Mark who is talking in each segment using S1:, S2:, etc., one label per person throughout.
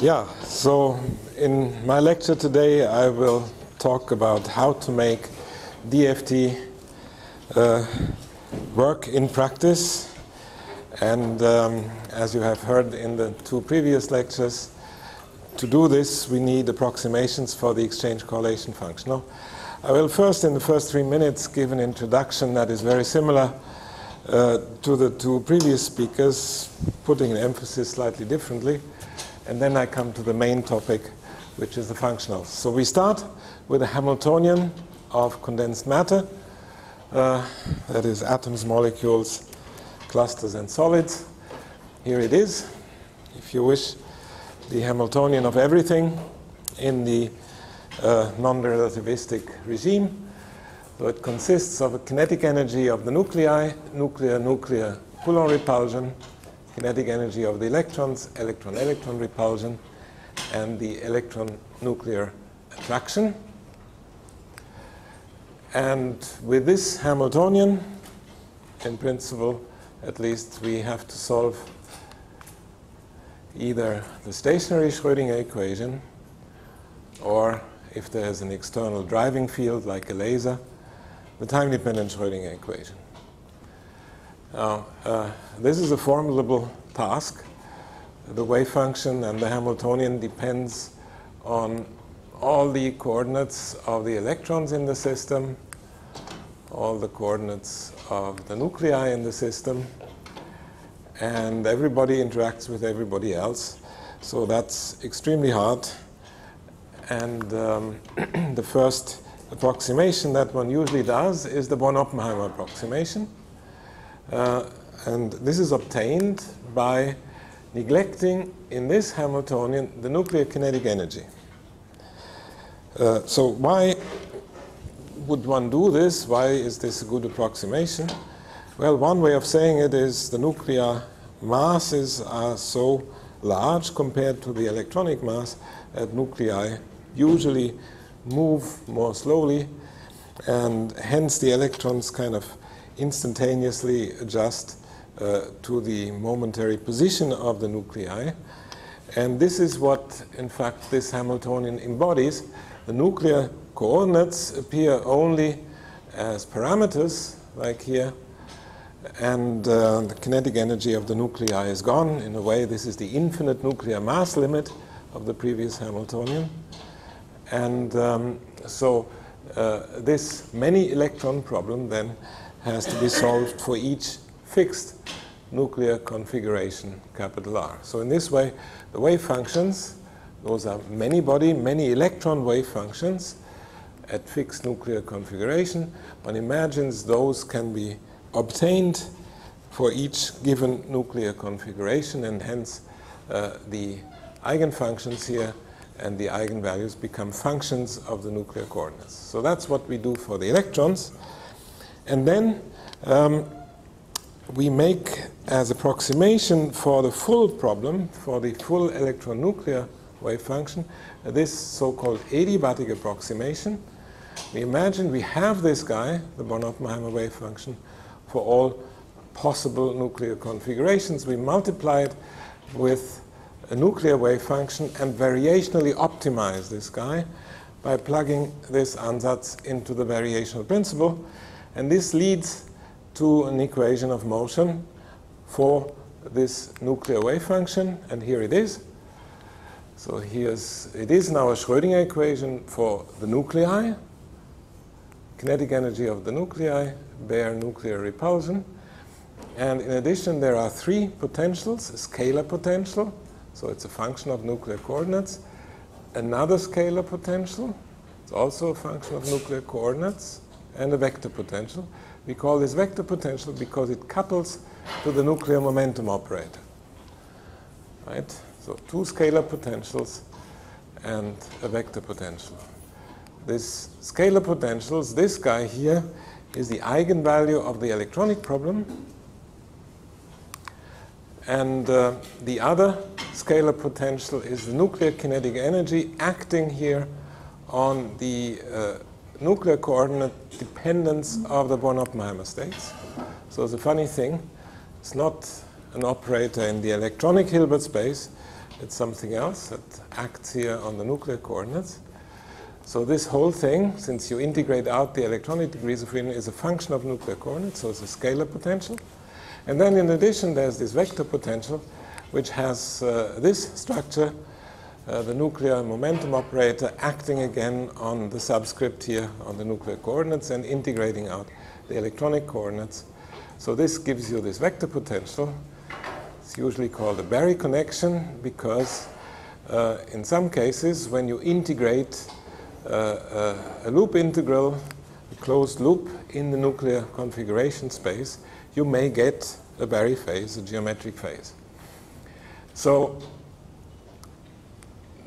S1: Yeah, so in my lecture today I will talk about how to make DFT work in practice. And as you have heard in the two previous lectures, to do this we need approximations for the exchange correlation function. Now, I will first, in the first 3 minutes, give an introduction that is very similar to the two previous speakers, putting an emphasis slightly differently. And then I come to the main topic, which is the functionals. So we start with a Hamiltonian of condensed matter. That is atoms, molecules, clusters, and solids. Here it is, if you wish, the Hamiltonian of everything in the non-relativistic regime. So it consists of a kinetic energy of the nuclei, nuclear-nuclear Coulomb repulsion, kinetic energy of the electrons, electron-electron repulsion, and the electron-nuclear attraction. And with this Hamiltonian, in principle, at least, we have to solve either the stationary Schrodinger equation, or if there's an external driving field like a laser, the time-dependent Schrodinger equation. Now, this is a formidable task. The wave function and the Hamiltonian depends on all the coordinates of the electrons in the system, all the coordinates of the nuclei in the system, and everybody interacts with everybody else. So that's extremely hard. And the first approximation that one usually does is the Born-Oppenheimer approximation. And this is obtained by neglecting in this Hamiltonian the nuclear kinetic energy. So why would one do this? Why is this a good approximation? Well, one way of saying it is the nuclear masses are so large compared to the electronic mass that nuclei usually move more slowly, and hence the electrons kind of instantaneously adjust to the momentary position of the nuclei. And this is what, in fact, this Hamiltonian embodies. The nuclear coordinates appear only as parameters, like here, and the kinetic energy of the nuclei is gone. In a way, this is the infinite nuclear mass limit of the previous Hamiltonian. And so this many electron problem then has to be solved for each fixed nuclear configuration, capital R. So in this way, the wave functions, those are many body, many electron wave functions at fixed nuclear configuration. One imagines those can be obtained for each given nuclear configuration, and hence the eigenfunctions here and the eigenvalues become functions of the nuclear coordinates. So that's what we do for the electrons. And then we make as approximation for the full problem, for the full electron-nuclear wave function, this so-called adiabatic approximation. We imagine we have this guy, the Born-Oppenheimer wave function, for all possible nuclear configurations. We multiply it with a nuclear wave function and variationally optimize this guy by plugging this ansatz into the variational principle. And this leads to an equation of motion for this nuclear wave function. And here it is. So it is now a Schrodinger equation for the nuclei, kinetic energy of the nuclei, bare nuclear repulsion. And in addition, there are three potentials: a scalar potential, so it's a function of nuclear coordinates; another scalar potential, it's also a function of nuclear coordinates; and a vector potential. We call this vector potential because it couples to the nuclear momentum operator. Right? So two scalar potentials and a vector potential. This scalar potentials, this guy here, is the eigenvalue of the electronic problem. And the other scalar potential is the nuclear kinetic energy acting here on the nuclear coordinate dependence of the Born-Oppenheimer states. So it's a funny thing. It's not an operator in the electronic Hilbert space, It's something else that acts here on the nuclear coordinates. So this whole thing, since you integrate out the electronic degrees of freedom, is a function of nuclear coordinates, so it's a scalar potential. And then in addition, there's this vector potential, which has this structure, the nuclear momentum operator, acting again on the subscript here on the nuclear coordinates and integrating out the electronic coordinates. So this gives you this vector potential. It's usually called a Berry connection because in some cases, when you integrate a loop integral, a closed loop in the nuclear configuration space, you may get a Berry phase, a geometric phase. So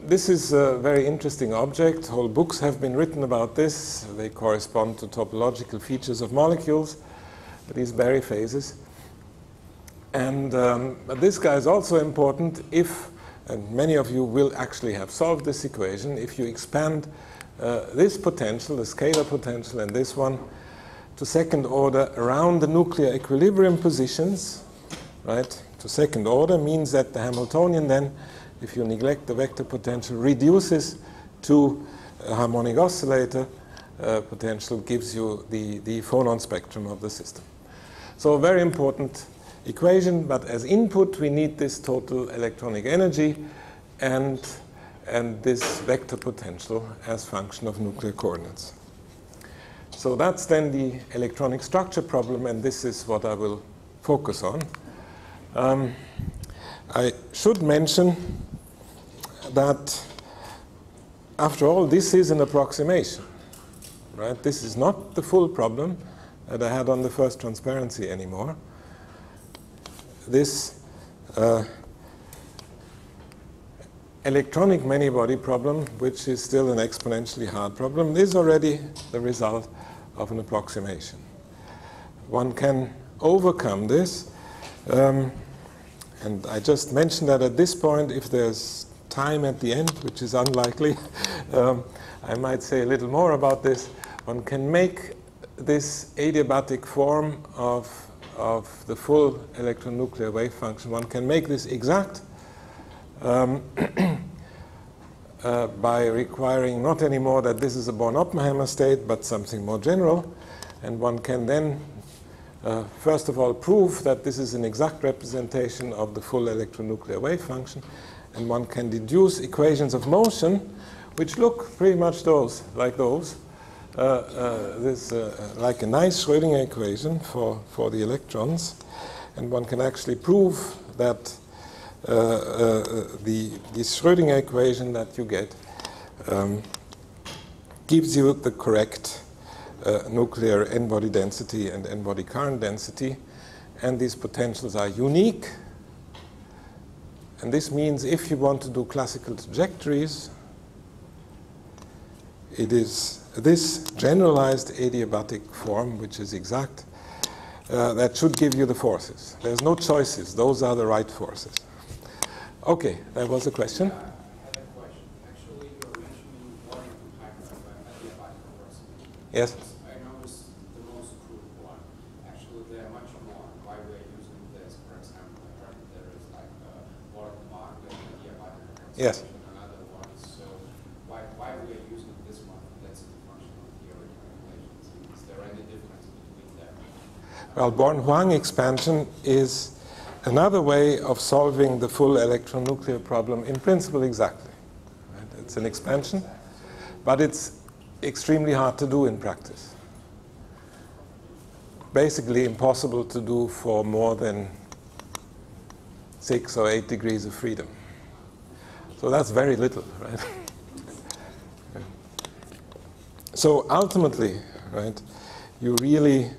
S1: this is a very interesting object. Whole books have been written about this. They correspond to topological features of molecules, these Berry phases. And but this guy is also important if, and many of you will actually have solved this equation, if you expand this potential, the scalar potential, and this one to second order around the nuclear equilibrium positions, right? To second order means that the Hamiltonian then, if you neglect the vector potential, reduces to a harmonic oscillator potential, gives you the phonon spectrum of the system. So a very important equation, but as input we need this total electronic energy and this vector potential as function of nuclear coordinates. So that's then the electronic structure problem, and this is what I will focus on. I should mention that after all, this is an approximation, right? This is not the full problem that I had on the first transparency anymore. This electronic many-body problem, which is still an exponentially hard problem, is already the result of an approximation. One can overcome this, and I just mentioned that at this point, if there's time at the end, which is unlikely, I might say a little more about this. One can make this adiabatic form of the full electron-nuclear wave function, one can make this exact by requiring not anymore that this is a Born-Oppenheimer state, but something more general. And one can then, first of all, prove that this is an exact representation of the full electron-nuclear wave function. And one can deduce equations of motion, which look pretty much like those. Like a nice Schrodinger equation for the electrons, and one can actually prove that the Schrodinger equation that you get gives you the correct nuclear n-body density and n-body current density, and these potentials are unique. And this means if you want to do classical trajectories, it is this generalized adiabatic form, which is exact, that should give you the forces. There's no choices. Those are the right forces. Okay, that was a question.
S2: I have a question. Actually, you're mentioning adiabatic forces.
S1: Yes.
S2: I noticed the most crude one. Actually, there are much more. Why we are using this, for example, there is like Born-Oppenheimer adiabatic forces.
S1: Yes.
S2: Another one. So why we are using this one? That's the functional theory calculations. Is there any difference between them?
S1: Well, Born-Huang expansion is another way of solving the full electron-nuclear problem, in principle exactly. Right? It's an expansion, but it's extremely hard to do in practice. Basically impossible to do for more than 6 or 8 degrees of freedom. So that's very little, right? So ultimately, right, you really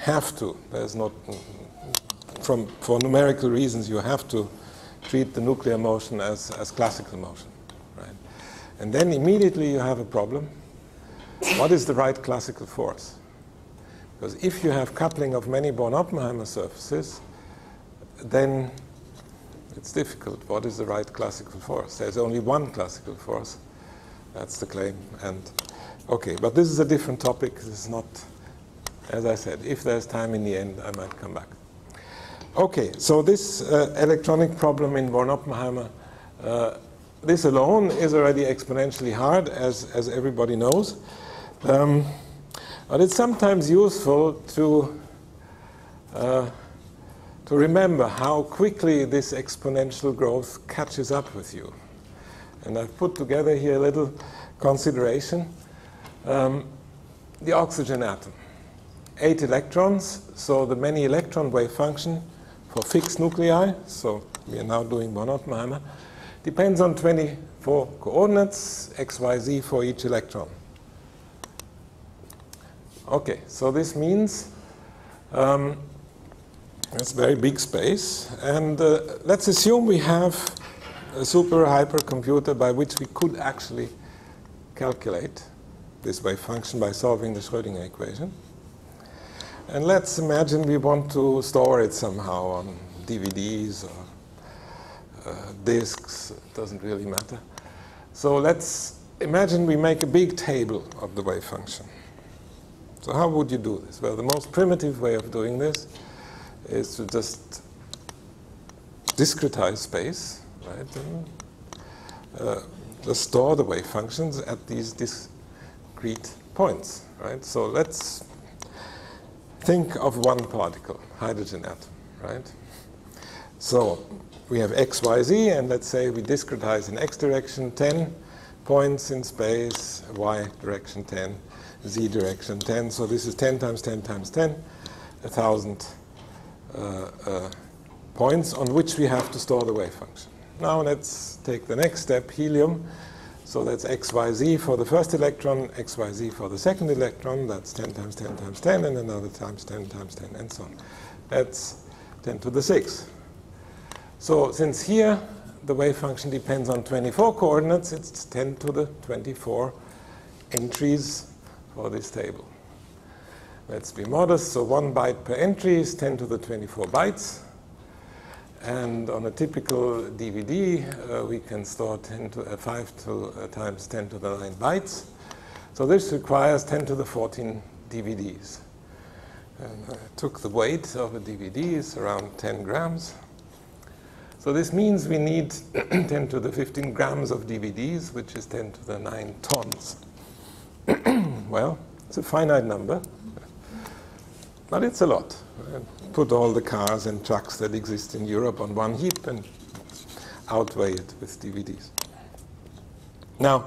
S1: have to, there's not, for numerical reasons, you have to treat the nuclear motion as classical motion, right? And then immediately you have a problem. What is the right classical force? Because if you have coupling of many Born-Oppenheimer surfaces, then it's difficult. What is the right classical force? There's only one classical force. That's the claim. And okay, but this is a different topic. This is not, as I said, if there's time in the end, I might come back. Okay, so this electronic problem in von Oppenheimer, this alone is already exponentially hard, as everybody knows. But it's sometimes useful to remember how quickly this exponential growth catches up with you. And I've put together here a little consideration. The oxygen atom. 8 electrons, so the many electron wave function for fixed nuclei, so we are now doing von Oppenheimer, depends on 24 coordinates, x, y, z for each electron. Okay, so this means it's a very big space, and let's assume we have a super hypercomputer by which we could actually calculate this wave function by solving the Schrodinger equation. And let's imagine we want to store it somehow on DVDs or disks, it doesn't really matter. So let's imagine we make a big table of the wave function. So how would you do this? Well, the most primitive way of doing this is to just discretize space, right? And just store the wave functions at these discrete points, right? So let's think of one particle, hydrogen atom, right? So we have x, y, z, and let's say we discretize in x direction 10 points in space, y direction 10, z direction 10. So this is 10 times 10 times 10, 1,000 points on which we have to store the wave function. Now let's take the next step, helium. So that's x, y, z for the first electron, x, y, z for the second electron. That's 10 times 10 times 10, and another times 10 times 10, and so on. That's 10 to the 6. So since here the wave function depends on 24 coordinates, it's 10 to the 24 entries for this table. Let's be modest. So 1 byte per entry is 10 to the 24 bytes. And on a typical DVD, we can store 5 times 10 to the 9 bytes. So this requires 10 to the 14 DVDs. And I took the weight of a DVD, it's around 10 grams. So this means we need 10 to the 15 grams of DVDs, which is 10 to the 9 tons. Well, it's a finite number, but it's a lot. Put all the cars and trucks that exist in Europe on one heap and outweigh it with DVDs. Now,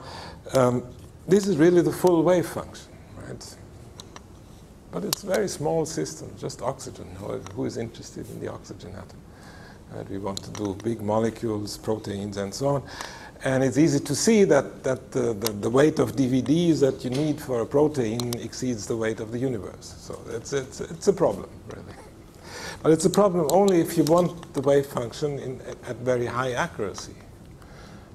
S1: this is really the full wave function, right? But it's a very small system, just oxygen. Who is interested in the oxygen atom? Right? We want to do big molecules, proteins, and so on. And it's easy to see that the weight of DVDs that you need for a protein exceeds the weight of the universe. So it's a problem, really. But it's a problem only if you want the wave function at very high accuracy.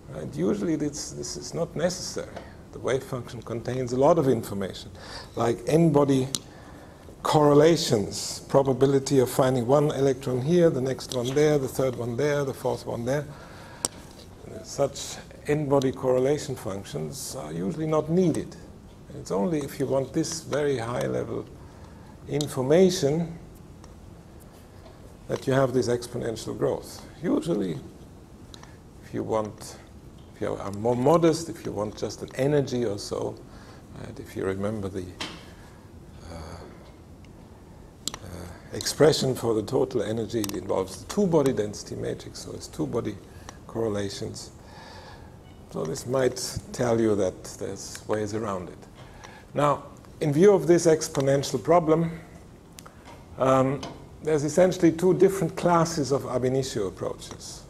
S1: Right? Usually this is not necessary. The wave function contains a lot of information, like n-body correlations, probability of finding one electron here, the next one there, the third one there, the fourth one there. Such n-body correlation functions are usually not needed. It's only if you want this very high-level information that you have this exponential growth. Usually, if you are more modest, if you want just an energy or so, and if you remember the expression for the total energy, it involves the two-body density matrix, so it's two-body correlations. So this might tell you that there's ways around it. Now, in view of this exponential problem, there's essentially two different classes of ab initio approaches.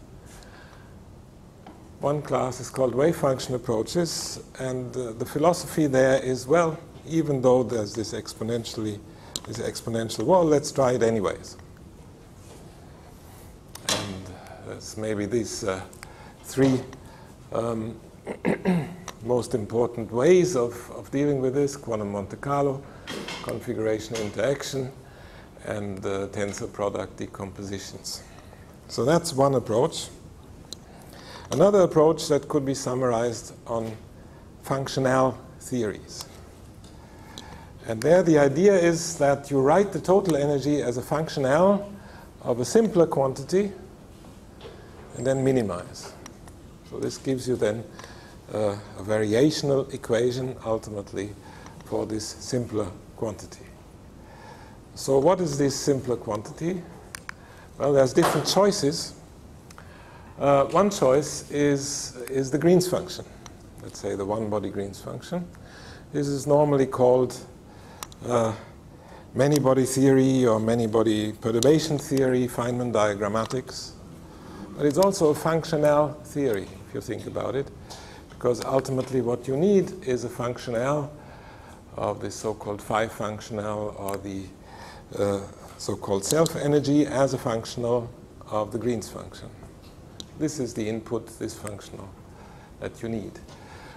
S1: One class is called wave function approaches, and the philosophy there is, well, even though there's this exponential wall, let's try it anyways. And there's maybe these three most important ways of dealing with this: quantum Monte Carlo, configuration interaction, and tensor product decompositions. So that's one approach. Another approach that could be summarized on functional theories. And there the idea is that you write the total energy as a function L of a simpler quantity and then minimize. So this gives you then a variational equation ultimately for this simpler quantity. So what is this simpler quantity? Well, there's different choices. One choice is the Green's function. Let's say the one-body Green's function. This is normally called many-body theory or many-body perturbation theory, Feynman diagrammatics. But it's also a functional theory, if you think about it, because ultimately what you need is a functional of the so-called phi functional or the so-called self-energy as a functional of the Green's function. This is the input, this functional that you need.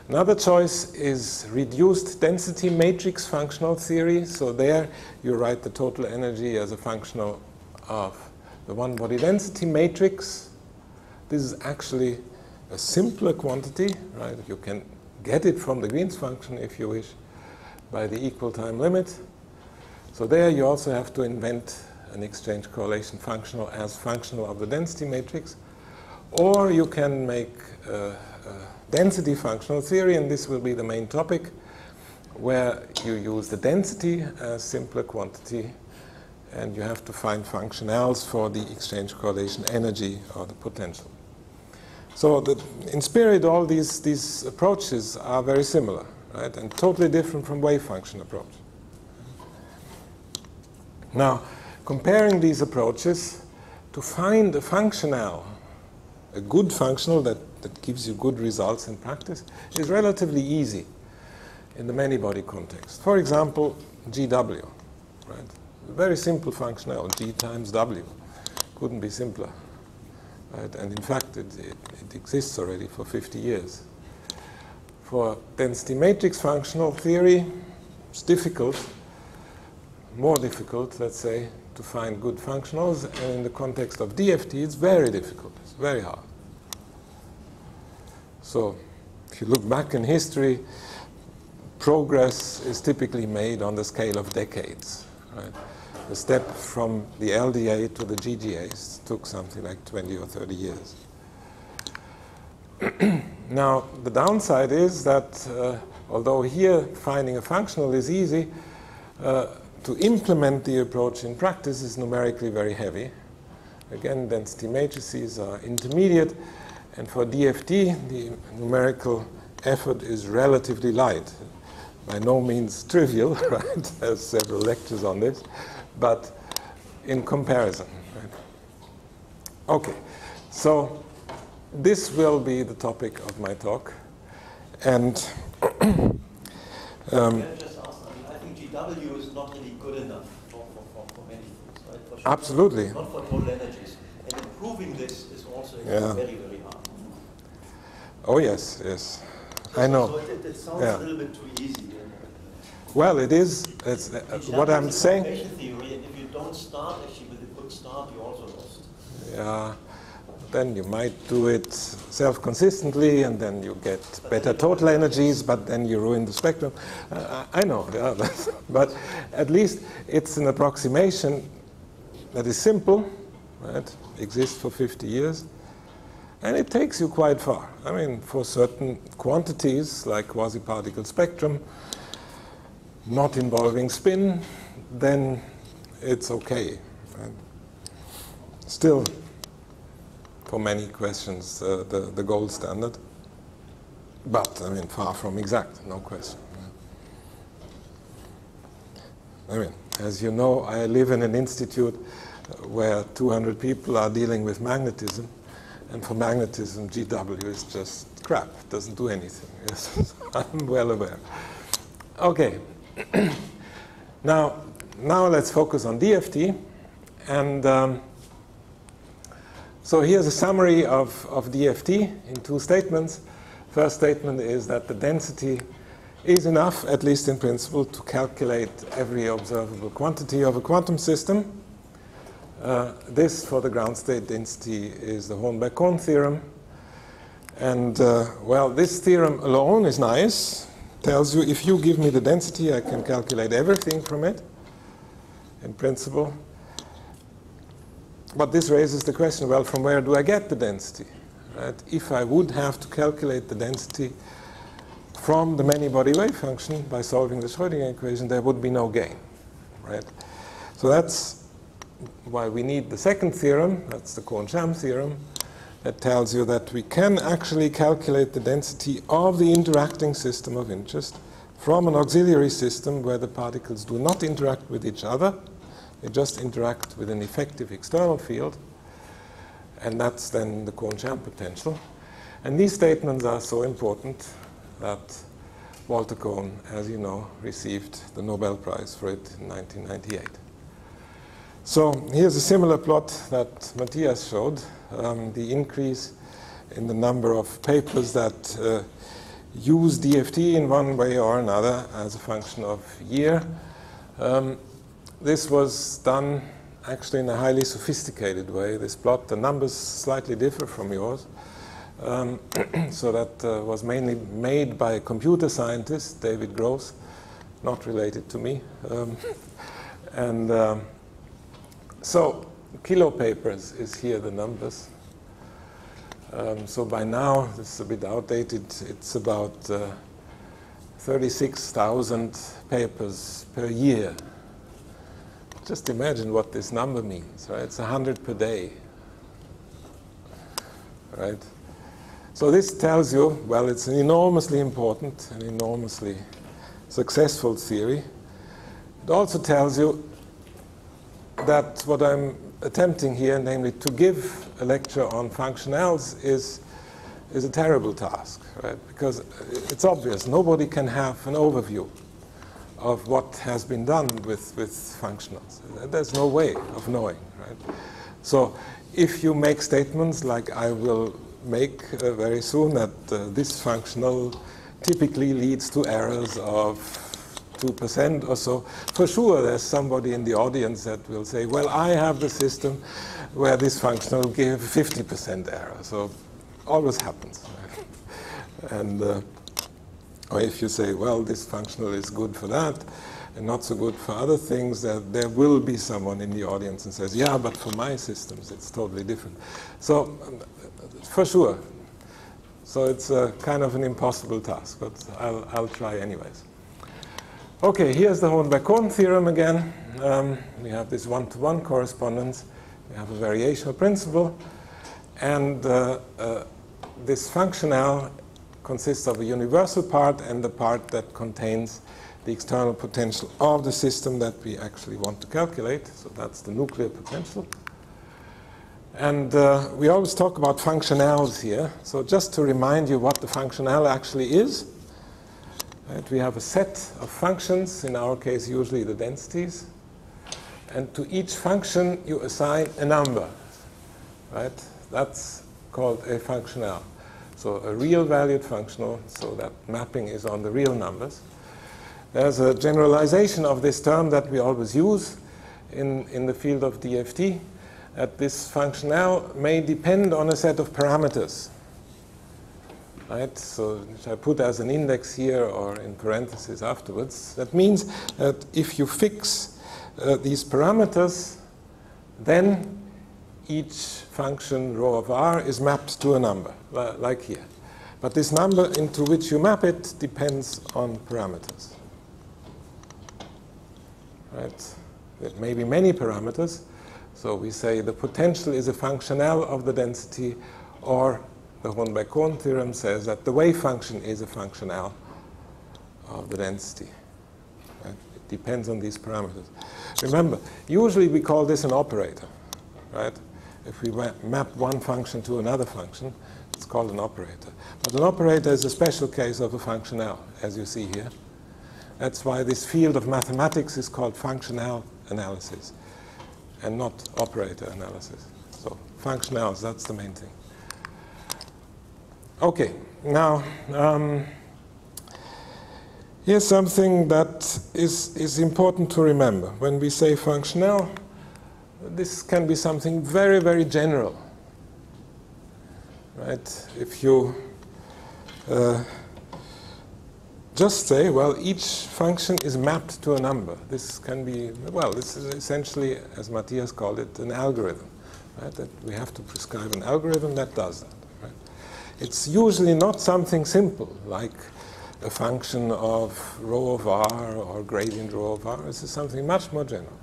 S1: Another choice is reduced density matrix functional theory. So there you write the total energy as a functional of the one-body density matrix. This is actually a simpler quantity, right? You can get it from the Green's function if you wish by the equal time limit. So there you also have to invent an exchange correlation functional as functional of the density matrix. Or you can make density functional theory, and this will be the main topic, where you use the density as simpler quantity, and you have to find functionals for the exchange correlation energy or the potential. So in spirit, all these approaches are very similar, right, and totally different from wave function approach. Now, comparing these approaches to find a functional, a good functional that gives you good results in practice is relatively easy in the many-body context. For example, GW, right? A very simple functional, G times W. Couldn't be simpler, right? And in fact, it exists already for 50 years. For density matrix functional theory, it's difficult, more difficult, let's say, to find good functionals. And in the context of DFT, it's very difficult. It's very hard. So if you look back in history, progress is typically made on the scale of decades, right? The step from the LDA to the GGAs took something like 20 or 30 years. Now, the downside is that although here finding a functional is easy, to implement the approach in practice is numerically very heavy. Again, density matrices are intermediate, and for DFT, the numerical effort is relatively light. By no means trivial, right? There's several lectures on this, but in comparison. Right? Okay, so this will be the topic of my talk, and
S3: Can I just ask, I think GW is not really good enough for many things, right? For sure.
S1: Absolutely.
S3: Not for total energies. And improving this is also very, very hard.
S1: Oh, yes, yes. I know.
S3: So it sounds a little bit too easy.
S1: Well, it is. It's, what I'm saying.
S3: Theory, and if you don't start actually with a good start, you also lost.
S1: Yeah. Then you might do it self-consistently, and then you get better total energies, but then you ruin the spectrum. I know, yeah, but at least it's an approximation that is simple, right? Exists for 50 years, and it takes you quite far. I mean, for certain quantities, like quasi-particle spectrum, not involving spin, then it's okay. Right? Still, for many questions, the gold standard. But, I mean, far from exact, no question. I mean, as you know, I live in an institute where 200 people are dealing with magnetism, and for magnetism, GW is just crap. It doesn't do anything. Yes, I'm well aware. Okay. Now let's focus on DFT, and so here's a summary of DFT in two statements. First statement is that the density is enough, at least in principle, to calculate every observable quantity of a quantum system. This, for the ground state density, is the Hohenberg-Kohn theorem. And, well, this theorem alone is nice. Tells you if you give me the density, I can calculate everything from it, in principle. but this raises the question, well, from where do I get the density? Right? If I would have to calculate the density from the many-body wave function by solving the Schrodinger equation, there would be no gain. Right? So that's why we need the second theorem, that's the Kohn-Sham theorem, that tells you that we can actually calculate the density of the interacting system of interest from an auxiliary system where the particles do not interact with each other, they just interact with an effective external field, and that's then the Kohn-Sham potential. And these statements are so important that Walter Kohn, as you know, received the Nobel Prize for it in 1998. So here's a similar plot that Matthias showed, the increase in the number of papers that use DFT in one way or another as a function of year. This was done actually in a highly sophisticated way. This plot, the numbers slightly differ from yours. So that was mainly made by a computer scientist, David Gross, not related to me. So kilo papers is here the numbers. So by now, this is a bit outdated, it's about 36,000 papers per year. Just imagine what this number means, right? It's 100 per day, right? So this tells you, well, it's an enormously important and enormously successful theory. It also tells you that what I'm attempting here, namely to give a lecture on functionals, is a terrible task, right? Because it's obvious, nobody can have an overview of what has been done with functionals. There's no way of knowing, right? So if you make statements like I will make very soon that this functional typically leads to errors of 2% or so, for sure there's somebody in the audience that will say, well, I have the system where this functional gives 50% error. So always happens. Right? And or if you say, well, this functional is good for that and not so good for other things, there will be someone in the audience and says, yeah, but for my systems it's totally different. So for sure. So it's kind of an impossible task, but I'll try anyways. Okay, here's the Hohenberg-Kohn theorem again. We have this one-to-one correspondence. We have a variational principle. And this functional consists of a universal part and the part that contains the external potential of the system that we actually want to calculate. So that's the nuclear potential. And we always talk about functionals here. So just to remind you what the functional actually is, right, we have a set of functions, in our case usually the densities. And to each function you assign a number. Right? That's called a functional. So a real valued functional, so that mapping is on the real numbers. There's a generalization of this term that we always use in the field of DFT, that this functional may depend on a set of parameters. Right? So which I put as an index here or in parentheses afterwards. That means that if you fix these parameters, then each function rho of r is mapped to a number, like here. But this number into which you map it depends on parameters. Right? There may be many parameters. So we say the potential is a functional of the density, or the Hohenberg-Kohn theorem says that the wave function is a functional of the density. Right? It depends on these parameters. Remember, usually we call this an operator. Right? If we map one function to another function, it's called an operator. But an operator is a special case of a functional, as you see here. That's why this field of mathematics is called functional analysis and not operator analysis. So functionals, that's the main thing. Okay, now here's something that is important to remember. When we say functional, this can be something very, very general. Right? If you just say, well, each function is mapped to a number. This can be, well, this is essentially, as Matthias called it, an algorithm. right? That we have to prescribe an algorithm that does that. Right? It's usually not something simple, like a function of rho of r or gradient rho of r. This is something much more general.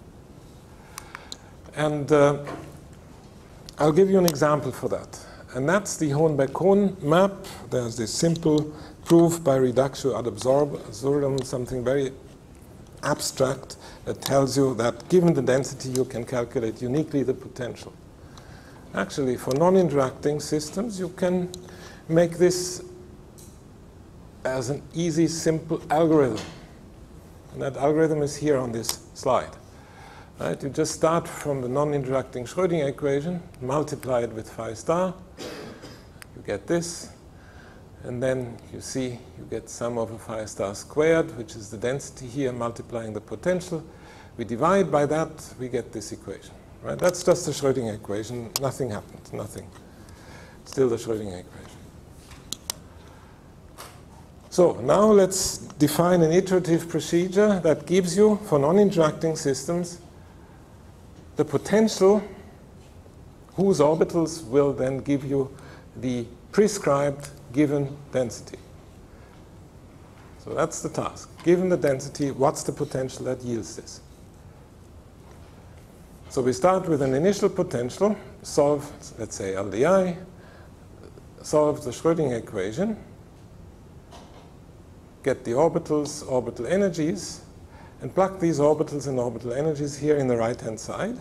S1: And I'll give you an example for that. And that's the Hohenberg-Kohn map. There's this simple proof by reductio ad absurdum, something very abstract that tells you that given the density, you can calculate uniquely the potential. Actually, for non-interacting systems, you can make this as an easy, simple algorithm. And that algorithm is here on this slide. Right? You just start from the non-interacting Schrodinger equation, multiply it with phi star, you get this, and then you see you get sum over phi star squared, which is the density here multiplying the potential. We divide by that, we get this equation. Right? That's just the Schrodinger equation. Nothing happened, nothing. Still the Schrodinger equation. So now let's define an iterative procedure that gives you, for non-interacting systems, the potential whose orbitals will then give you the prescribed given density. So that's the task. Given the density, what's the potential that yields this? So we start with an initial potential, solve, let's say, LDI, solve the Schrodinger equation, get the orbitals, orbital energies, and plug these orbitals and orbital energies here in the right-hand side,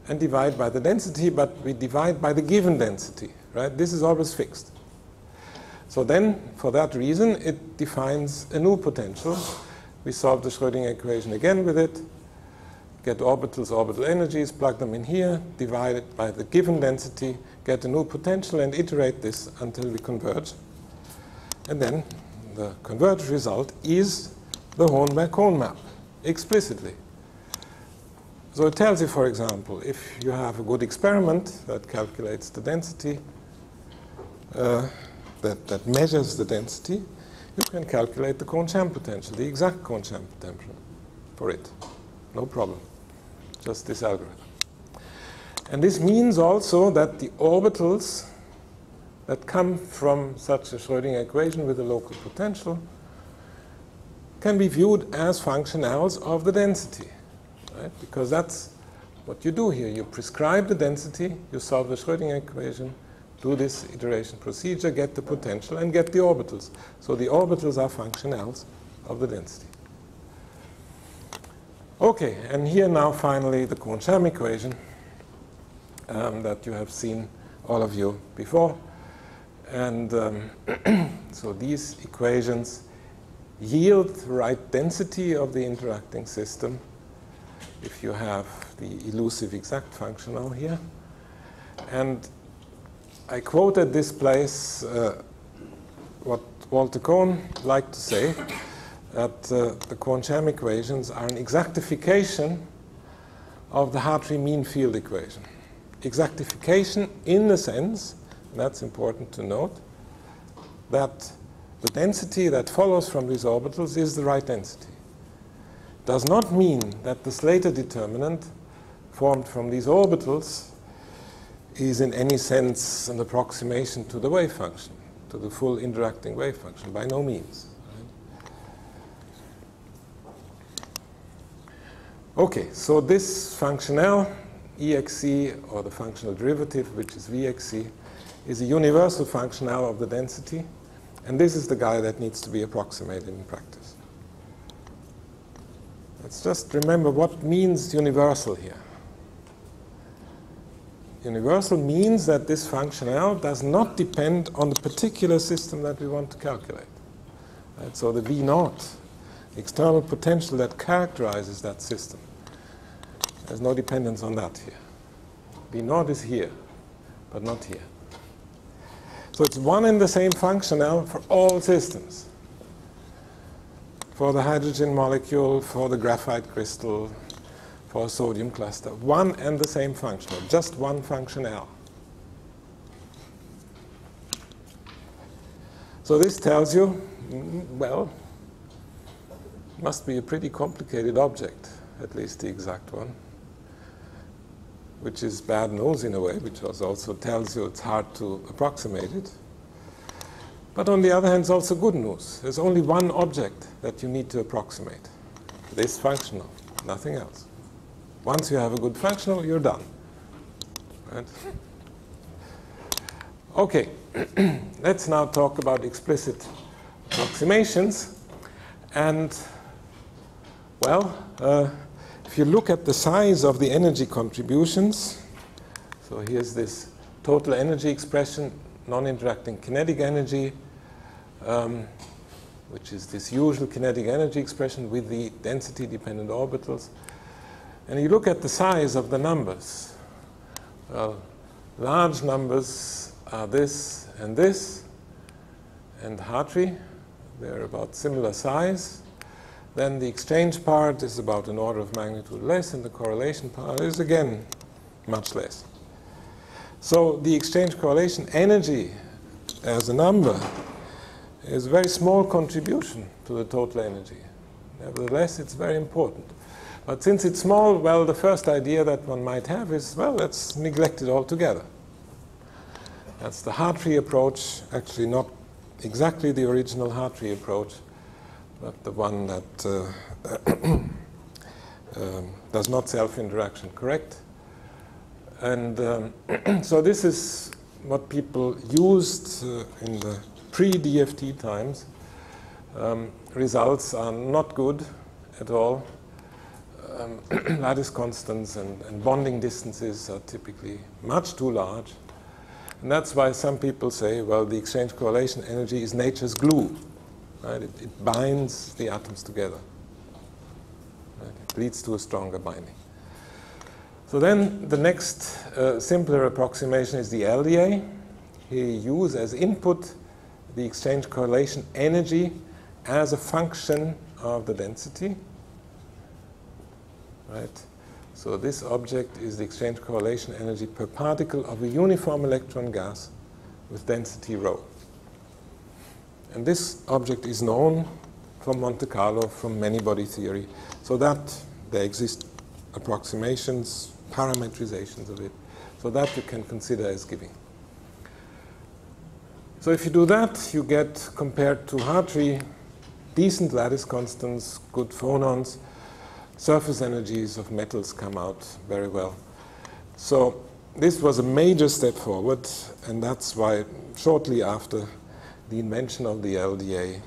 S1: and divide by the density, but we divide by the given density, right? This is always fixed. So then, for that reason, it defines a new potential. We solve the Schrodinger equation again with it, get orbitals, orbital energies, plug them in here, divide it by the given density, get a new potential, and iterate this until we converge. And then the converged result is the Hohenberg-Kohn map, explicitly. So it tells you, for example, if you have a good experiment that calculates the density, that measures the density, you can calculate the Kohn-Sham potential, the exact Kohn-Sham potential for it. No problem. Just this algorithm. And this means also that the orbitals that come from such a Schrodinger equation with a local potential can be viewed as functionals of the density, right? Because that's what you do here. You prescribe the density, you solve the Schrodinger equation, do this iteration procedure, get the potential, and get the orbitals. So the orbitals are functionals of the density. Okay, and here now finally the Kohn-Sham equation that you have seen, all of you, before. And so these equations yield the right density of the interacting system if you have the elusive exact functional here. And I quoted this place what Walter Kohn liked to say, that the Kohn-Sham equations are an exactification of the Hartree mean field equation. Exactification in the sense, and that's important to note, that the density that follows from these orbitals is the right density. Does not mean that the Slater determinant formed from these orbitals is in any sense an approximation to the wave function, to the full interacting wave function. By no means. Okay, so this functional, EXC, or the functional derivative, which is VXC, is a universal functional of the density, and this is the guy that needs to be approximated in practice. Let's just remember what means universal here. Universal means that this functional does not depend on the particular system that we want to calculate. Right? So the V0, the external potential that characterizes that system, there's no dependence on that here. V0 is here, but not here. So it's one and the same functional for all systems. For the hydrogen molecule, for the graphite crystal, for a sodium cluster. One and the same functional, just one functional. So this tells you, well, must be a pretty complicated object, at least the exact one. which is bad news in a way, which also tells you it's hard to approximate it. But on the other hand, it's also good news. There's only one object that you need to approximate. This functional, nothing else. Once you have a good functional, you're done. Right? Okay, let's now talk about explicit approximations. And, well, if you look at the size of the energy contributions, so here's this total energy expression, non-interacting kinetic energy, which is this usual kinetic energy expression with the density-dependent orbitals. And you look at the size of the numbers. Well, large numbers are this, and Hartree. They're about similar size. Then the exchange part is about an order of magnitude less, and the correlation part is, again, much less. So the exchange correlation energy as a number is a very small contribution to the total energy. Nevertheless, it's very important. But since it's small, well, the first idea that one might have is, well, let's neglect it altogether. That's the Hartree approach, actually not exactly the original Hartree approach, but the one that does not self-interaction correct. And so this is what people used in the pre-DFT times. Results are not good at all. Lattice constants and bonding distances are typically much too large. And that's why some people say, well, the exchange correlation energy is nature's glue. Right? It binds the atoms together. Right? It leads to a stronger binding. So then the next simpler approximation is the LDA. Here you use as input the exchange correlation energy as a function of the density. Right? So this object is the exchange correlation energy per particle of a uniform electron gas with density rho. And this object is known from Monte Carlo, from many-body theory, so that there exist approximations, parametrizations of it, so that you can consider as giving. So if you do that, you get, compared to Hartree, decent lattice constants, good phonons, surface energies of metals come out very well. So this was a major step forward, and that's why shortly after the invention of the LDA,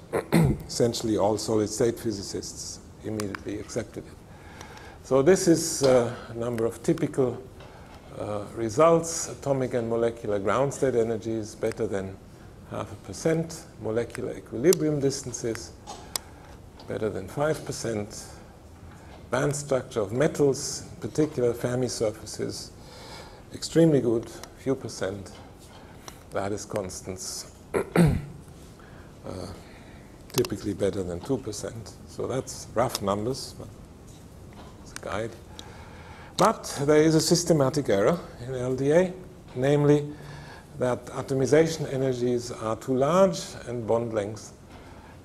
S1: essentially all solid-state physicists immediately accepted it. So this is a number of typical results. Atomic and molecular ground state energies better than 0.5%. Molecular equilibrium distances better than 5%. Band structure of metals, in particular Fermi surfaces, extremely good, few percent. Lattice constants, typically better than 2%. So that's rough numbers, but it's a guide. But there is a systematic error in LDA, namely that atomization energies are too large and bond length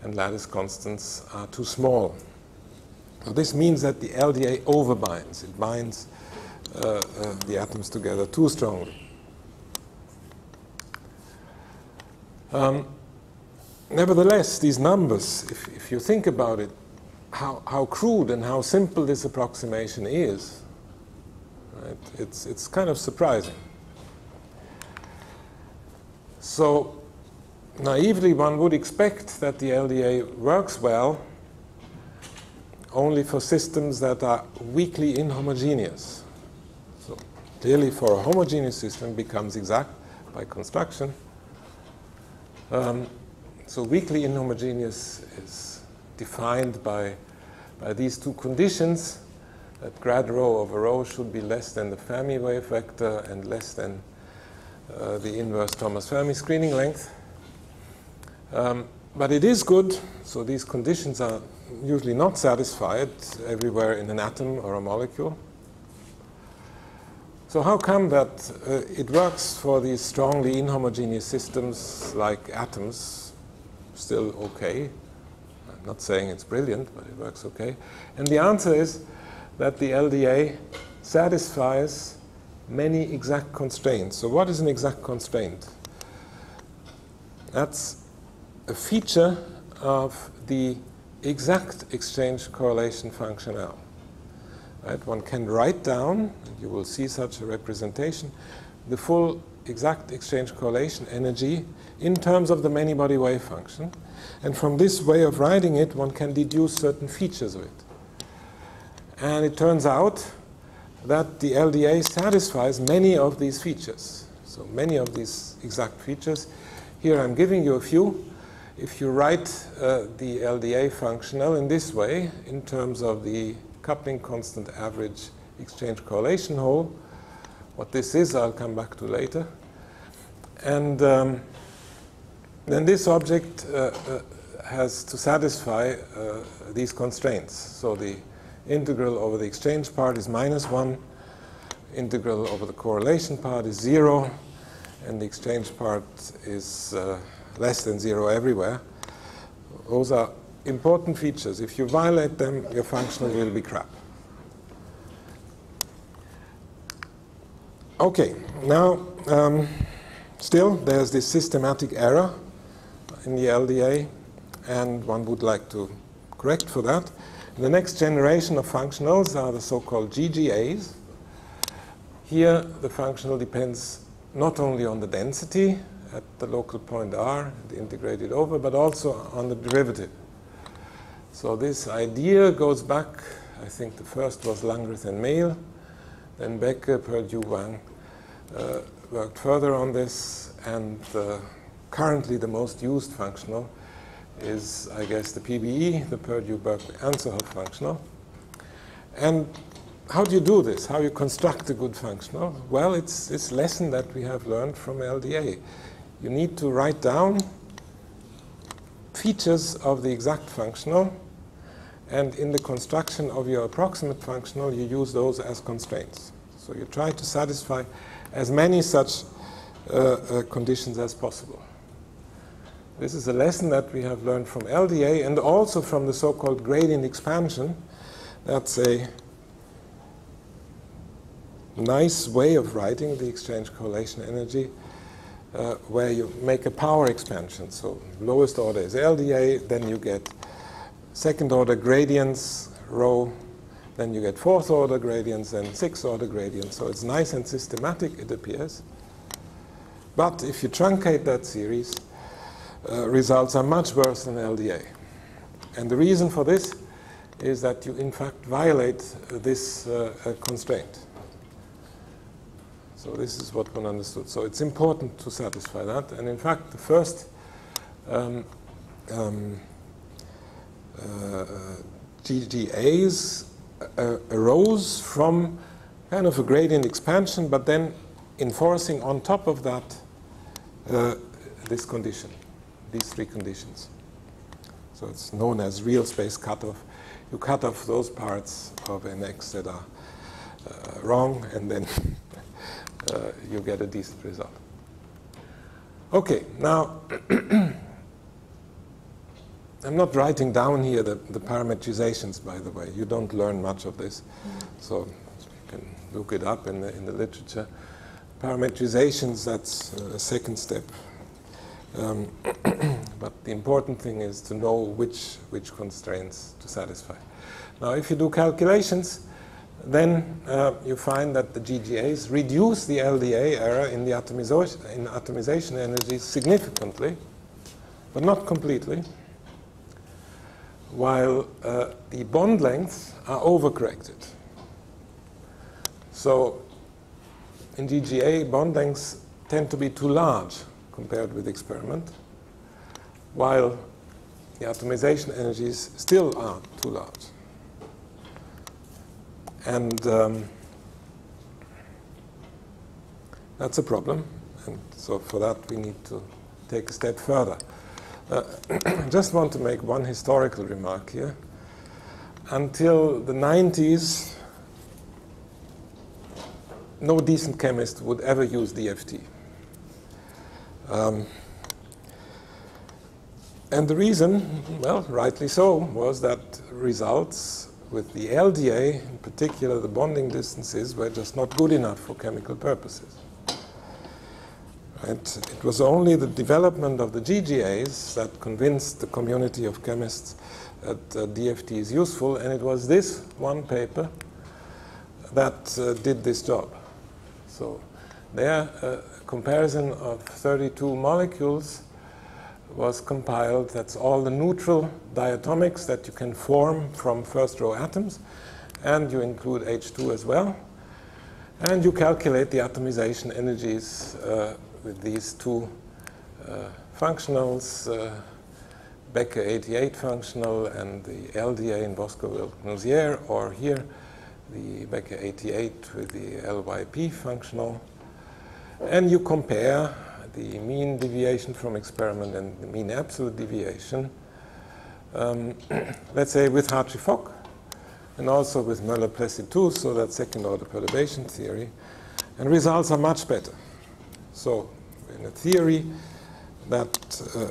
S1: and lattice constants are too small. So this means that the LDA overbinds. It binds the atoms together too strongly. Nevertheless, these numbers, if you think about it, how crude and how simple this approximation is, right? It's kind of surprising. So naively, one would expect that the LDA works well only for systems that are weakly inhomogeneous. So clearly, for a homogeneous system, it becomes exact by construction. So weakly inhomogeneous is defined by these two conditions, that grad rho over rho should be less than the Fermi wave vector and less than the inverse Thomas Fermi screening length. But it is good, so these conditions are usually not satisfied everywhere in an atom or a molecule. So how come that it works for these strongly inhomogeneous systems like atoms still okay? I'm not saying it's brilliant, but it works okay. And the answer is that the LDA satisfies many exact constraints. So what is an exact constraint? That's a feature of the exact exchange correlation function L. Right? One can write down, and you will see such a representation, the full exact exchange correlation energy in terms of the many-body wave function. And from this way of writing it, one can deduce certain features of it. And it turns out that the LDA satisfies many of these features. So many of these exact features. Here I'm giving you a few. If you write the LDA functional in this way, in terms of the coupling constant average exchange correlation hole, what this is I'll come back to later. And then this object has to satisfy these constraints. So the integral over the exchange part is -1, integral over the correlation part is 0, and the exchange part is less than 0 everywhere. Those are important features. If you violate them, your functional will be crap. Okay, now still there's this systematic error in the LDA, and one would like to correct for that. The next generation of functionals are the so-called GGAs. Here the functional depends not only on the density at the local point R, integrated over, but also on the derivative. So this idea goes back, I think the first was Langreth and Mehl, then Becker, Perdue, Wang worked further on this, and currently the most used functional is, I guess, the PBE, the Perdue-Berkeley-Anserhoff functional. And how do you do this? How you construct a good functional? Well, it's this lesson that we have learned from LDA. You need to write down features of the exact functional, and in the construction of your approximate functional, you use those as constraints. So you try to satisfy as many such conditions as possible. This is a lesson that we have learned from LDA and also from the so-called gradient expansion. That's a nice way of writing the exchange correlation energy where you make a power expansion. So lowest order is LDA, then you get second order gradients, rho, then you get fourth order gradients and sixth order gradients. So it's nice and systematic, it appears. But if you truncate that series, results are much worse than LDA. And the reason for this is that you in fact violate this constraint. So this is what one understood. So it's important to satisfy that. And in fact, the first GGAs arose from kind of a gradient expansion, but then enforcing on top of that this condition, these three conditions. So it's known as real space cutoff. You cut off those parts of NX that are wrong, and then you get a decent result. Okay, now I'm not writing down here the parametrizations, by the way. You don't learn much of this, so you can look it up in the literature. Parametrizations, that's a second step. But the important thing is to know which constraints to satisfy. Now, if you do calculations, then you find that the GGAs reduce the LDA error in the atomization energy significantly, but not completely, while the bond lengths are overcorrected. So in GGA, bond lengths tend to be too large compared with experiment, while the atomization energies still are too large. And that's a problem. And so for that, we need to take a step further. I just want to make one historical remark here. Until the 90s, no decent chemist would ever use DFT. And the reason, well, rightly so, was that results with the LDA, in particular the bonding distances, were just not good enough for chemical purposes. Right? It was only the development of the GGAs that convinced the community of chemists that DFT is useful, and it was this one paper that did this job. So their comparison of 32 molecules was compiled. That's all the neutral diatomics that you can form from first row atoms, and you include H2 as well. And you calculate the atomization energies with these two functionals, Becker 88 functional and the LDA in Bosco-Wilk-Noziere, or here the Becker 88 with the LYP functional. And you compare the mean deviation from experiment and the mean absolute deviation, let's say with Hartree-Fock, and also with Möller-Plessis-Tooth, so that's second order perturbation theory, and results are much better. So in a theory that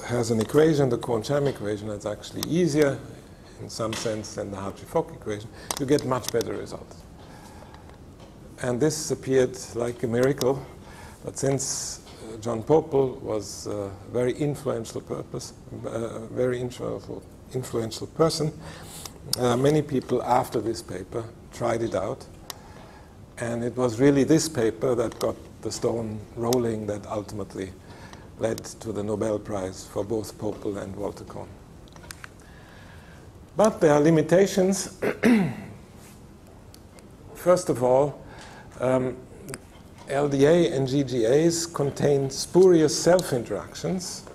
S1: has an equation, the Kohn-Sham equation, that's actually easier in some sense than the Hartree-Fock equation, you get much better results. And this appeared like a miracle, but since John Popel was a very influential person, many people after this paper tried it out, and it was really this paper that got the stone rolling that ultimately led to the Nobel Prize for both Popel and Walter Kohn. But there are limitations. First of all, LDA and GGAs contain spurious self-interactions.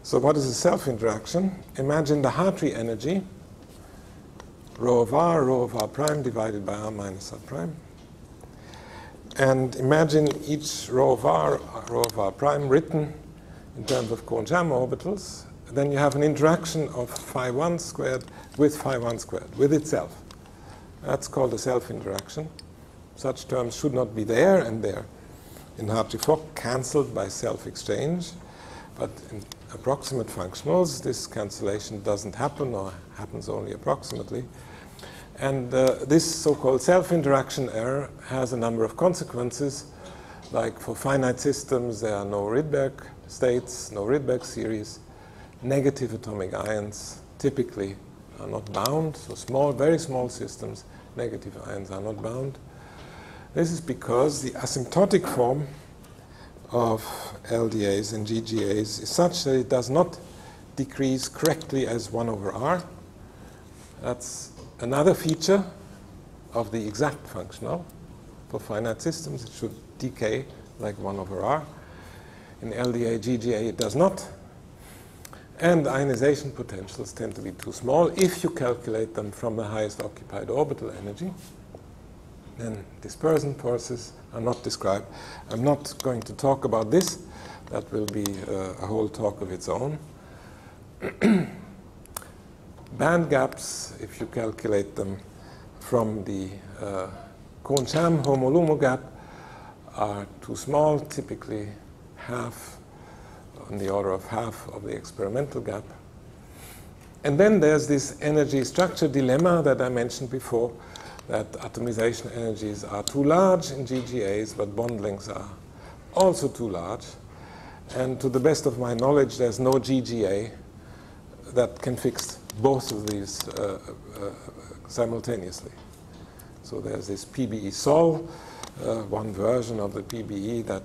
S1: So what is a self-interaction? Imagine the Hartree energy, rho of R prime divided by R minus R prime. And imagine each rho of R prime written in terms of Kohn-Sham orbitals. Then you have an interaction of phi 1 squared with phi 1 squared, with itself. That's called a self-interaction. Such terms should not be there, and they're in Hartree-Fock cancelled by self-exchange. But in approximate functionals, this cancellation doesn't happen, or happens only approximately. And this so-called self-interaction error has a number of consequences. Like for finite systems, there are no Rydberg states, no Rydberg series. Negative atomic ions typically are not bound. So small, very small systems, negative ions are not bound. This is because the asymptotic form of LDAs and GGAs is such that it does not decrease correctly as 1 over R. That's another feature of the exact functional. For finite systems, it should decay like 1 over R. In LDA, GGA, it does not. And ionization potentials tend to be too small if you calculate them from the highest occupied orbital energy. Then dispersion forces are not described. I'm not going to talk about this. That will be a whole talk of its own. Band gaps, if you calculate them from the Kohn-Sham HOMO-LUMO gap, are too small, typically half, on the order of half of the experimental gap. And then there's this energy structure dilemma that I mentioned before, that atomization energies are too large in GGAs, but bond lengths are also too large. And to the best of my knowledge, there's no GGA that can fix both of these simultaneously. So there's this PBE Sol, one version of the PBE that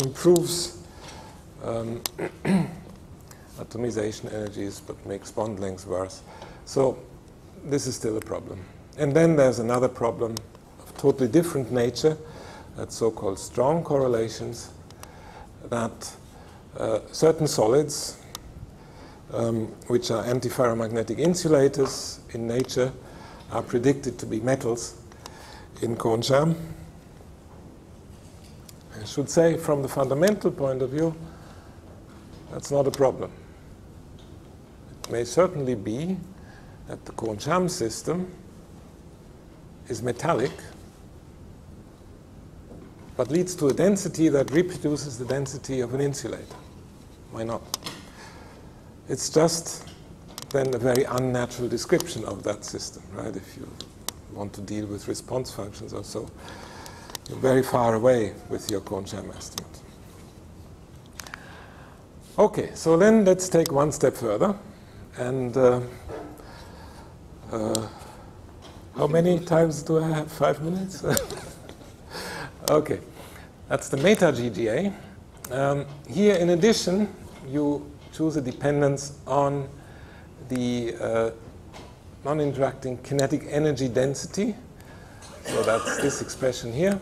S1: improves atomization energies but makes bond lengths worse. So this is still a problem. And then there's another problem of totally different nature, that's so-called strong correlations, that certain solids, which are antiferromagnetic insulators in nature, are predicted to be metals in Kohn-Sham. I should say, from the fundamental point of view, that's not a problem. It may certainly be that the Kohn-Sham system is metallic, but leads to a density that reproduces the density of an insulator. Why not? It's just then a very unnatural description of that system, right? If you want to deal with response functions or so, you're very far away with your Kohn-Sham estimate. Okay, so then let's take one step further. And how many times do I have? 5 minutes? Okay, that's the Meta-GGA. Here, in addition, you choose a dependence on the non-interacting kinetic energy density. So that's this expression here.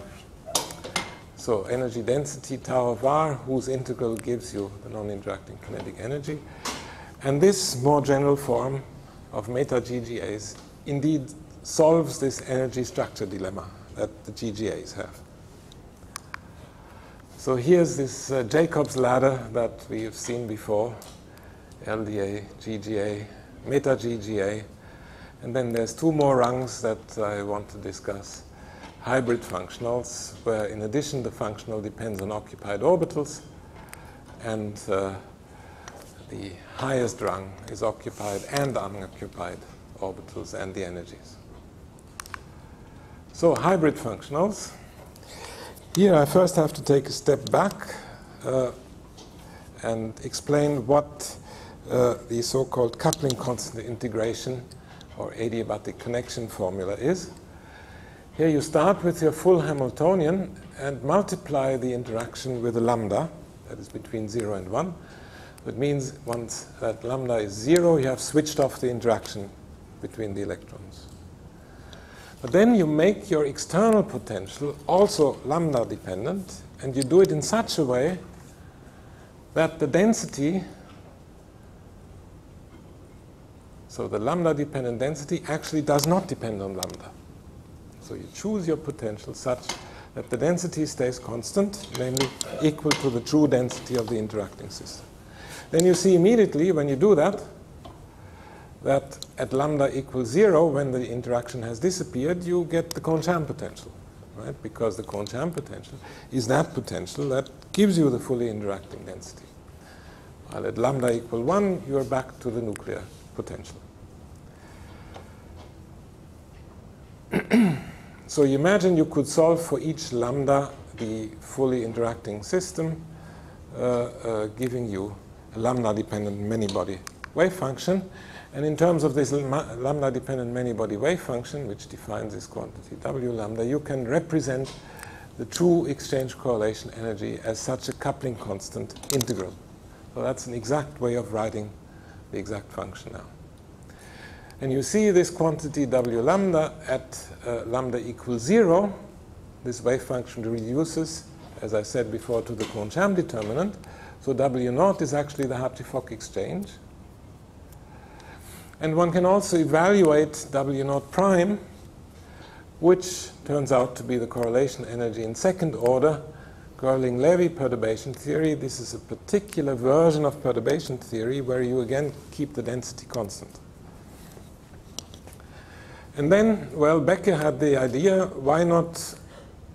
S1: So energy density tau of r, whose integral gives you the non-interacting kinetic energy. And this more general form of Meta-GGAs indeed solves this energy structure dilemma that the GGAs have. So here's this Jacob's ladder that we have seen before, LDA, GGA, Meta-GGA. And then there's two more rungs that I want to discuss. Hybrid functionals, where in addition the functional depends on occupied orbitals, and the highest rung is occupied and unoccupied orbitals and the energies. So hybrid functionals. Here I first have to take a step back and explain what the so-called coupling constant integration or adiabatic connection formula is. Here you start with your full Hamiltonian and multiply the interaction with a lambda, that is between 0 and 1. That means once that lambda is 0, you have switched off the interaction between the electrons. But then you make your external potential also lambda dependent, and you do it in such a way that the density, so the lambda dependent density, actually does not depend on lambda. So you choose your potential such that the density stays constant, namely equal to the true density of the interacting system. Then you see immediately when you do that, that at lambda equals 0, when the interaction has disappeared, you get the Kohn-Sham potential, right? Because the Kohn-Sham potential is that potential that gives you the fully interacting density. While at lambda equal 1, you are back to the nuclear potential. So you imagine you could solve for each lambda the fully interacting system, giving you a lambda-dependent many-body wave function. And in terms of this lambda-dependent many-body wave function, which defines this quantity W lambda, you can represent the true exchange correlation energy as such a coupling constant integral. So that's an exact way of writing the exact function now. And you see this quantity W lambda at lambda equals 0. This wave function reduces, as I said before, to the Kohn-Sham determinant. So W naught is actually the Hartree-Fock exchange. And one can also evaluate W naught prime, which turns out to be the correlation energy in second order Girling-Levy perturbation theory. This is a particular version of perturbation theory where you again keep the density constant. And then, well, Becker had the idea, why not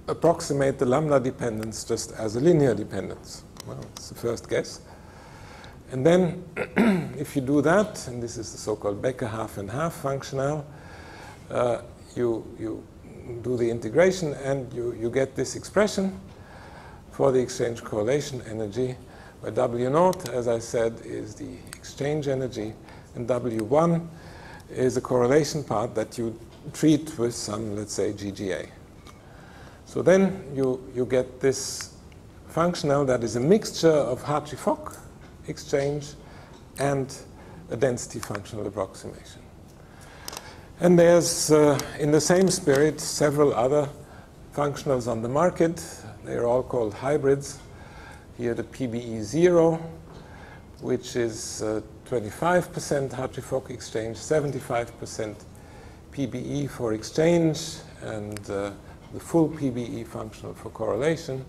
S1: approximate the lambda dependence just as a linear dependence? Well, it's the first guess. And then, if you do that, and this is the so-called Becker half and half functional, you do the integration and you get this expression for the exchange correlation energy, where W naught, as I said, is the exchange energy, and W1 is a correlation part that you treat with some, let's say, GGA. So then you get this functional that is a mixture of Hartree-Fock exchange and a density functional approximation. And there's, in the same spirit, several other functionals on the market. They're all called hybrids. Here the PBE0, which is 25% Hartree-Fock exchange, 75% PBE for exchange, and the full PBE functional for correlation.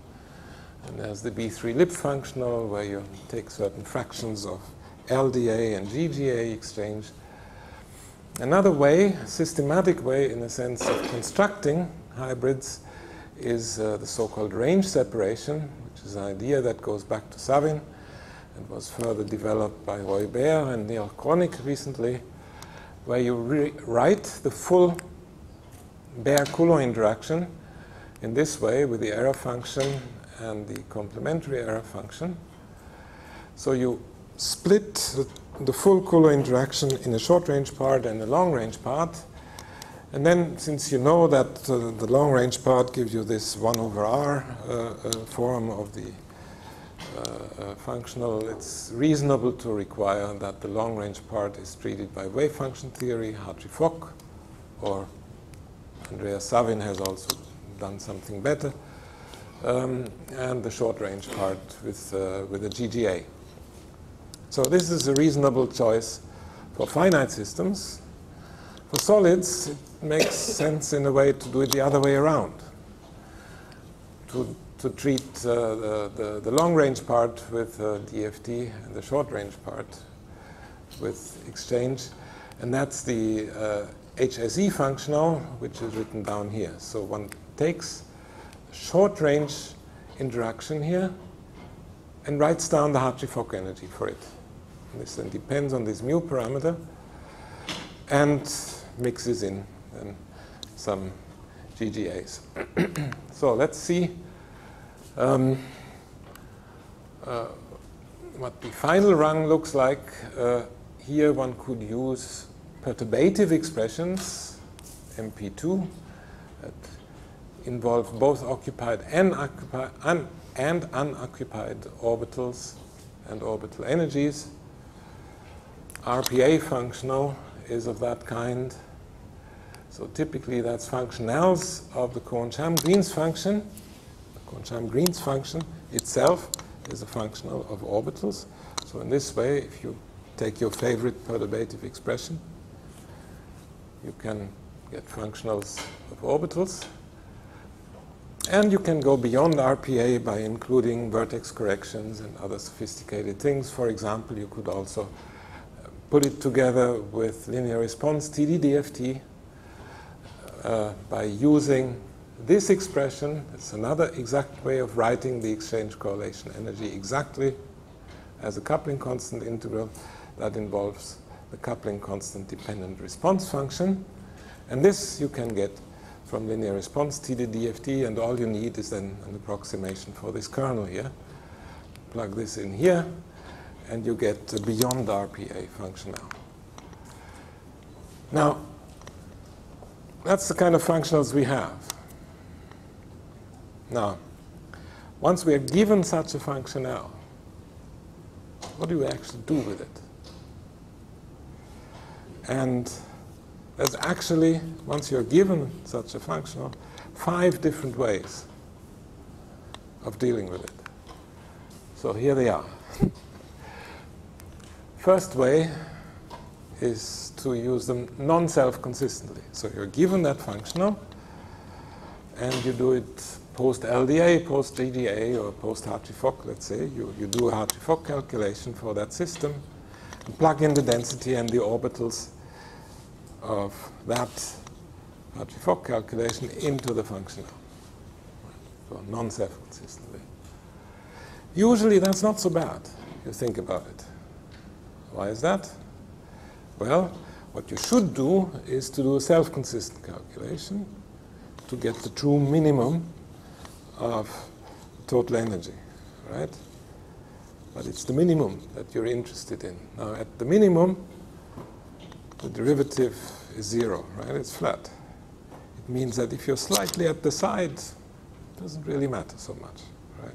S1: And there's the B3 lip functional, where you take certain fractions of LDA and GGA exchange. Another way, a systematic way in a sense of constructing hybrids, is the so-called range separation, which is an idea that goes back to Savin. and was further developed by Hohenberg and Neil Kronig recently, where you write the full Baire-Coulomb interaction in this way with the error function and the complementary error function. So you split the full Coulomb interaction in a short-range part and a long-range part. And then, since you know that the long-range part gives you this 1 over r form of the functional, it's reasonable to require that the long-range part is treated by wave function theory, Hartree-Fock, or Andreas Savin has also done something better, and the short-range part with a GGA. So this is a reasonable choice for finite systems. For solids, it makes sense in a way to do it the other way around, to treat the long-range part with DFT and the short-range part with exchange. And that's the HSE functional, which is written down here. So one takes short-range interaction here and writes down the Hartree-Fock energy for it. And this then depends on this mu parameter and mixes in then some GGAs. So let's see what the final rung looks like. Here one could use perturbative expressions, MP2, that involve both occupied and unoccupied orbitals and orbital energies. RPA functional is of that kind. So typically that's functionals of the Kohn-Sham Green's function. The Kohn-Sham Green's function itself is a functional of orbitals. So in this way, if you take your favorite perturbative expression, you can get functionals of orbitals. And you can go beyond RPA by including vertex corrections and other sophisticated things. For example, you could also put it together with linear response TD-DFT by using this expression. It's another exact way of writing the exchange correlation energy exactly as a coupling constant integral that involves the coupling constant dependent response function. And this you can get from linear response TD-DFT, and all you need is then an approximation for this kernel here. Plug this in here, and you get a beyond RPA functional. Now, that's the kind of functionals we have. Now, once we are given such a functional, what do we actually do with it? And there's actually, once you're given such a functional, 5 different ways of dealing with it. So here they are. First way is to use them non-self-consistently. So you're given that functional, and you do it post-LDA, post-GGA, or post-Hartree-Fock, let's say. You do a Hartree-Fock calculation for that system, and plug in the density and the orbitals of that Hartree-Fock calculation into the functional. So non-self-consistently. Usually that's not so bad, if you think about it. Why is that? Well, what you should do is to do a self-consistent calculation to get the true minimum of total energy, right? But it's the minimum that you're interested in. Now, at the minimum, the derivative is 0, right? It's flat. It means that if you're slightly at the side, it doesn't really matter so much, right?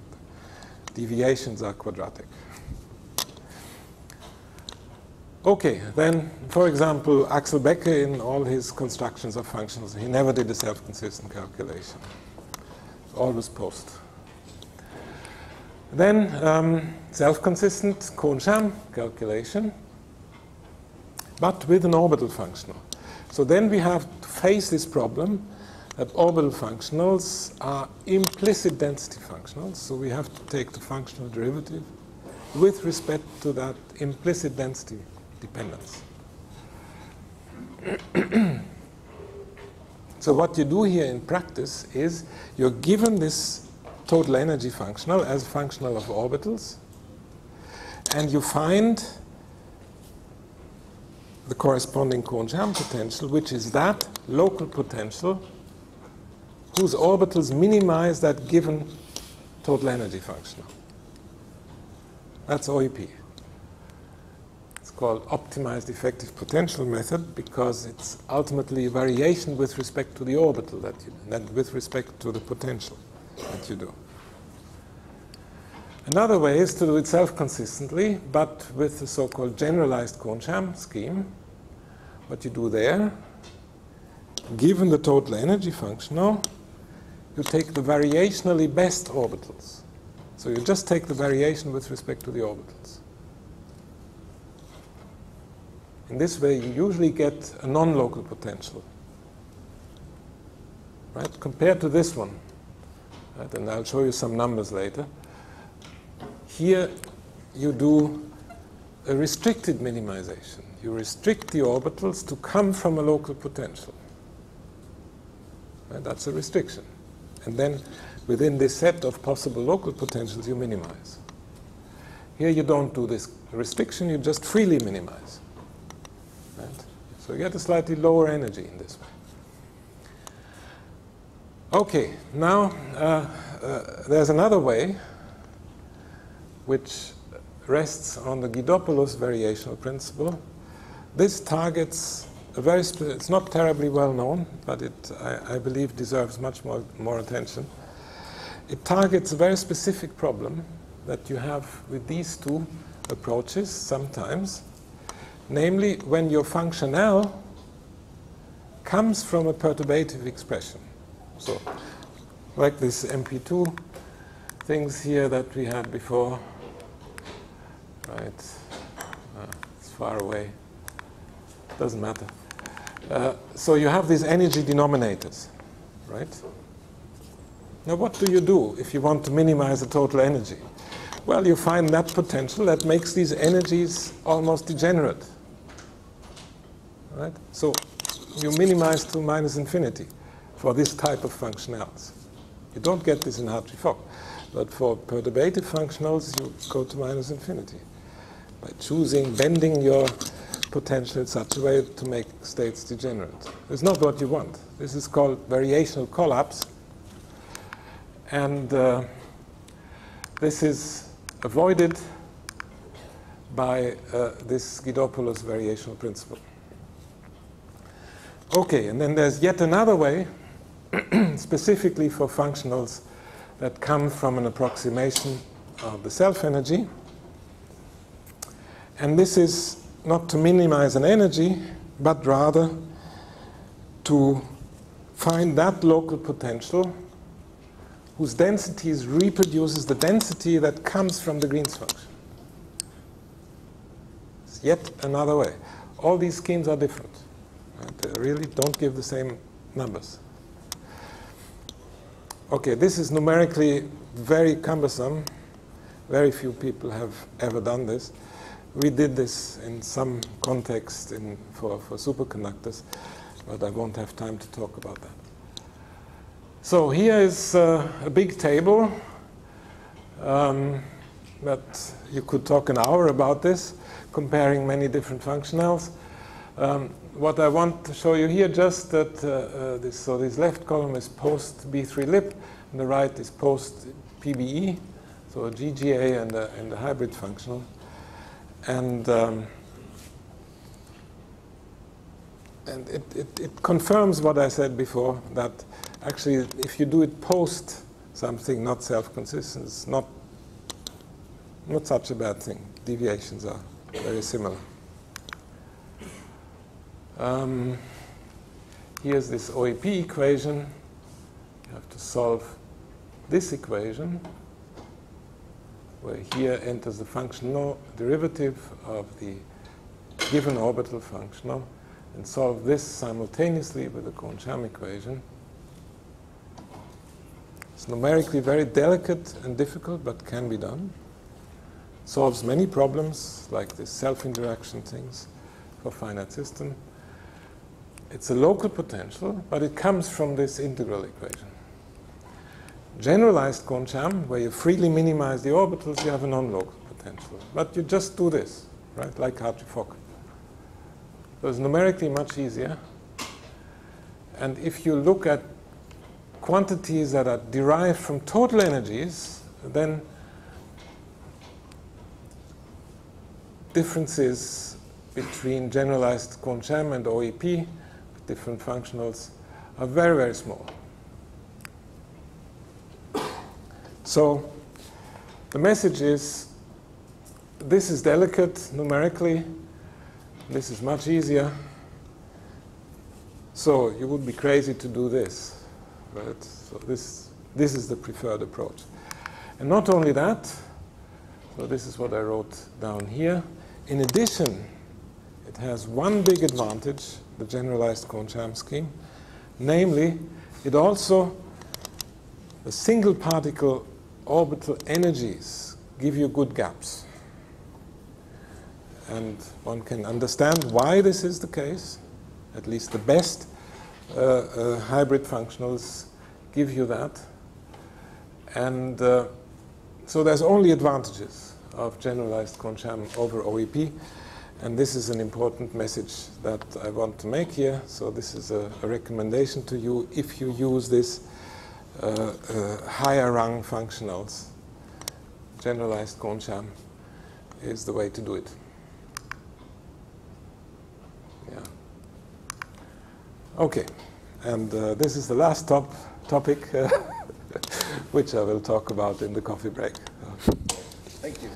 S1: Deviations are quadratic. Okay, then, for example, Axel Becker, in all his constructions of functions, he never did a self-consistent calculation. Always post. Then, self-consistent Kohn-Sham calculation, but with an orbital functional. So then we have to face this problem that orbital functionals are implicit density functionals. So we have to take the functional derivative with respect to that implicit density dependence. So what you do here in practice is you're given this total energy functional as a functional of orbitals, and you find the corresponding Kohn-Sham potential, which is that local potential whose orbitals minimize that given total energy functional. That's OEP. It's called optimized effective potential method because it's ultimately a variation with respect to the orbital that you, with respect to the potential that you do. Another way is to do it self-consistently, but with the so-called generalized Kohn-Sham scheme. What you do there, given the total energy functional, you take the variationally best orbitals. So you just take the variation with respect to the orbitals. In this way, you usually get a non-local potential, right? Compared to this one, right? And I'll show you some numbers later. Here, you do a restricted minimization. You restrict the orbitals to come from a local potential. Right? That's a restriction. And then within this set of possible local potentials, you minimize. Here you don't do this restriction, you just freely minimize. Right? So you get a slightly lower energy in this way. Okay, now there's another way which rests on the Guidopoulos variational principle. This targets a very it's not terribly well known, but it, I believe, deserves much more attention. It targets a very specific problem that you have with these two approaches sometimes, namely when your function L comes from a perturbative expression. So, like this MP2 things here that we had before, right? It's far away. Doesn't matter. So you have these energy denominators, right? Now what do you do if you want to minimize the total energy? Well, you find that potential that makes these energies almost degenerate, right? So you minimize to minus infinity for this type of functionals. You don't get this in Hartree-Fock, but for perturbative functionals, you go to minus infinity by choosing, bending your potential in such a way to make states degenerate. It's not what you want. This is called variational collapse. And this is avoided by this Guidopoulos variational principle. Okay, and then there's yet another way, specifically for functionals that come from an approximation of the self-energy. And this is not to minimize an energy, but rather to find that local potential whose density reproduces the density that comes from the Green's function. It's yet another way. All these schemes are different. Right? They really don't give the same numbers. Okay, this is numerically very cumbersome. Very few people have ever done this. We did this in some context for superconductors, but I won't have time to talk about that. So here is a big table, but you could talk an hour about this, comparing many different functionals. What I want to show you here, just that this left column is post B3 lip, and the right is post PBE, so a GGA and a hybrid functional. And it confirms what I said before, that actually if you do it post something not self-consistent, it's not such a bad thing. Deviations are very similar. Here's this OEP equation. You have to solve this equation, where here enters the functional derivative of the given orbital functional, and solve this simultaneously with the Kohn-Sham equation. It's numerically very delicate and difficult, but can be done. Solves many problems, like the self-interaction things for finite system. It's a local potential, but it comes from this integral equation. Generalized Kohn-Sham, where you freely minimize the orbitals, you have a non-local potential. But you just do this, right, like Hartree-Fock. So it's numerically much easier. And if you look at quantities that are derived from total energies, then differences between generalized Kohn-Sham and OEP, different functionals, are very, very small. So the message is, this is delicate numerically, this is much easier. So you would be crazy to do this, right? So this is the preferred approach. And not only that, so this is what I wrote down here. In addition, it has one big advantage, the generalized Kohn-Sham scheme, namely, it also, the single particle orbital energies give you good gaps. And one can understand why this is the case. At least the best hybrid functionals give you that. And so there's only advantages of generalized Kohn-Sham over OEP. And this is an important message that I want to make here. So this is a recommendation to you if you use this higher rung functionals. Generalized Kohn-Sham is the way to do it. Yeah. Okay, and this is the last topic which I will talk about in the coffee break.
S4: Thank you.